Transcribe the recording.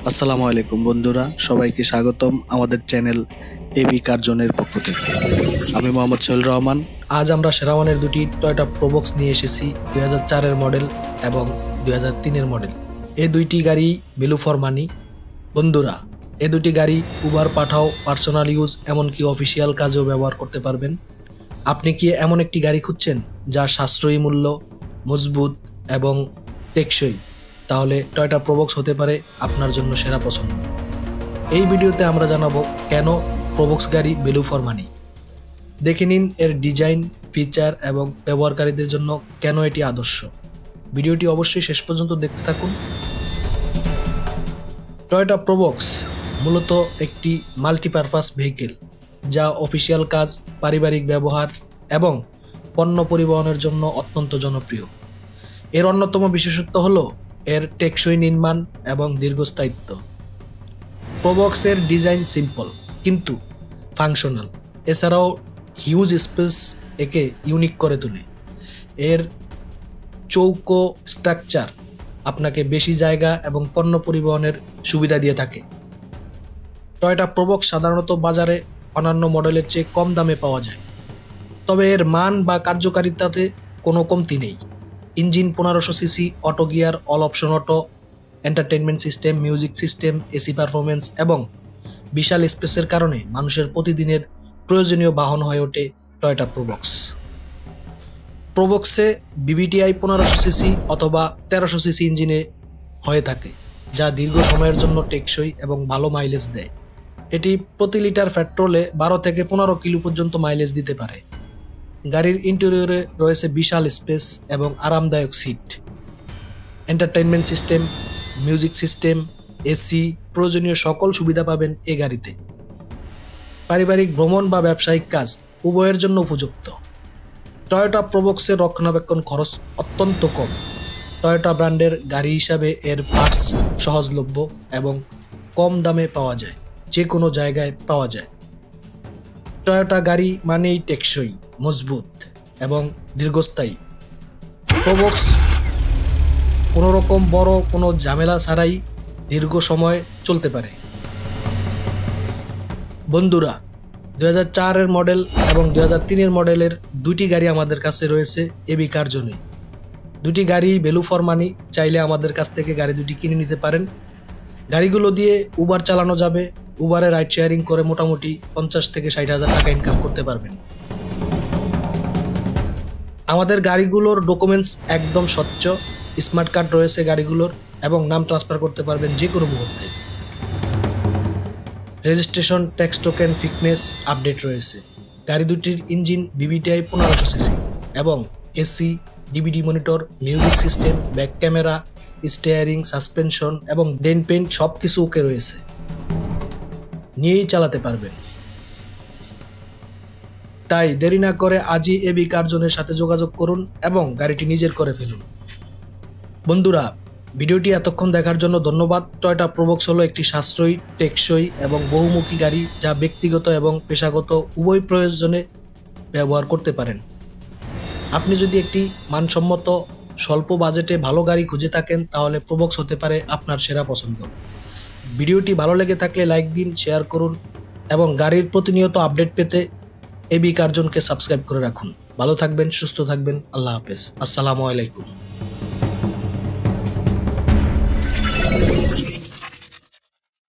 আসসালামু আলাইকুম বন্ধুরা, সবাইকে স্বাগতম আমাদের চ্যানেল এবি কার্জনের পক্ষ থেকে। আমি মোহাম্মদ সোহেল রহমান। আজ আমরা সেরা মানের দুটি টয়োটা প্রোবক্স নিয়ে এসেছি 2004-এর মডেল এবং 2003-এর মডেল। এই দুইটি গাড়ি ভ্যালু ফর মানি। বন্ধুরা, এই দুটি গাড়ি উবার পাঠাও, পার্সোনাল ইউজ, এমনকি অফিসিয়াল কাজেও ব্যবহার করতে পারবেন। আপনি কি এমন একটি গাড়ি খুঁজছেন যা সাশ্রয়ী মূল্য, মজবুত এবং টেকসই? তাহলে টয়োটা প্রোবক্স হতে পারে আপনার জন্য সেরা পছন্দ। এই ভিডিওতে আমরা জানাবো কেন প্রোবক্স গাড়ি ভ্যালু ফর মানি। দেখে নিন এর ডিজাইন, ফিচার এবং ব্যবহারকারীদের জন্য কেন এটি আদর্শ। ভিডিওটি অবশ্যই শেষ পর্যন্ত দেখতে থাকুন। টয়োটা প্রোবক্স মূলত একটি মাল্টিপারপাস ভেহিকেল যা অফিসিয়াল কাজ, পারিবারিক ব্যবহার এবং পণ্য পরিবহনের জন্য অত্যন্ত জনপ্রিয়। এর অন্যতম বিশেষত্ব হলো এর টেকসই নির্মাণ এবং দীর্ঘস্থায়িত্ব। প্রোবক্সের ডিজাইন সিম্পল কিন্তু ফাংশনাল, এছাড়াও হিউজ স্পেস একে ইউনিক করে তোলে। এর চৌকো স্ট্রাকচার আপনাকে বেশি জায়গা এবং পণ্য পরিবহনের সুবিধা দিয়ে থাকে। টয়োটা প্রোবক্স সাধারণত বাজারে অন্যান্য মডেলের চেয়ে কম দামে পাওয়া যায়, তবে এর মান বা কার্যকারিতাতে কোনো কমতি নেই। Engine 1500 CC, auto gear, all option auto, entertainment system, music system, AC performance এবং বিশাল স্পেসের কারণে মানুষের প্রতিদিনের প্রয়োজনীয় বাহন হয়ে ওঠে টয়োটা প্রোবক্স। প্রোবক্সে বিবিটিআই 1500 সিসি অথবা 1300 সিসি ইঞ্জিনে হয়ে থাকে, যা দীর্ঘ সময়ের জন্য টেকসই এবং ভালো মাইলেজ দেয়। এটি প্রতি লিটার পেট্রোলে 12 থেকে 15 কিলো পর্যন্ত মাইলেজ দিতে পারে। গাড়ির ইন্টেরিয়রে রয়েছে বিশাল স্পেস এবং আরামদায়ক seat. Entertainment system, music system, AC, প্রয়োজনীয় সকল সুবিধা পাবেন এই গাড়িতে। পারিবারিক ভ্রমণ বা ব্যবসায়িক কাজ উভয়ের জন্য উপযুক্ত। টয়োটা প্রোবক্সের রক্ষণাবেক্ষণ খরচ অত্যন্ত কম। টয়োটা ব্র্যান্ডের গাড়ি হিসাবে এর পার্টস সহজলভ্য এবং কম দামে পাওয়া যায়, যে কোনো জায়গায় পাওয়া যায়। টয়োটা গাড়ি মানেই টেকসই, মজবুত এবং দীর্ঘস্থায়ী। প্রোবক্স কোনো রকম বড় কোনো ঝামেলা ছাড়াই দীর্ঘ সময় চলতে পারে। বন্ধুরা, 2004-এর মডেল এবং 2003-এর মডেলের দুটি গাড়ি আমাদের কাছে রয়েছে এবি কার্জনে। দুটি গাড়ি ভ্যালু ফর মানি। চাইলে আমাদের কাছ থেকে গাড়ি দুটি কিনে নিতে পারেন। গাড়িগুলো দিয়ে উবার চালানো যাবে। উবারে রাইড শেয়ারিং করে মোটামুটি 50 থেকে 60,000 টাকা ইনকাম করতে পারবেন। আমাদের গাড়িগুলোর ডকুমেন্টস একদম স্বচ্ছ। স্মার্ট কার্ড রয়েছে গাড়িগুলোর এবং নাম ট্রান্সফার করতে পারবেন যে কোনো মুহূর্তে। Registration, tax token, fitness update রয়েছে। গাড়ি দুটির ইঞ্জিন বিবিটিআই 1500 সিসি এবং AC, DVD monitor, music system, back camera, steering, suspension এবং ডেন পেইন্ট সব কিছু ওকে রয়েছে। নিয়েই চালাতে পারবেন। তাই দেরি না করে আজই এবি কার্জনের সাথে যোগাযোগ করুন এবং গাড়িটি নিজের করে ফেলুন। বন্ধুরা, ভিডিওটি এতক্ষণ দেখার জন্য ধন্যবাদ। টয়োটা প্রোবক্স হলো একটি সাশ্রয়ী, টেকসই এবং বহুমুখী গাড়ি যা ব্যক্তিগত এবং পেশাগত উভয় প্রয়োজনে ব্যবহার করতে পারেন। আপনি যদি একটি মানসম্মত স্বল্প বাজেটে ভালো গাড়ি খুঁজে থাকেন, তাহলে প্রোবক্স হতে পারে আপনার সেরা পছন্দ। ভিডিওটি ভালো লেগে থাকলে লাইক দিন, শেয়ার করুন এবং গাড়ির প্রতিনিয়ত আপডেট পেতে এবি কার্জনকে সাবস্ক্রাইব করে রাখুন। ভালো থাকবেন, সুস্থ থাকবেন। আল্লাহ হাফেজ। আসসালামু আলাইকুম।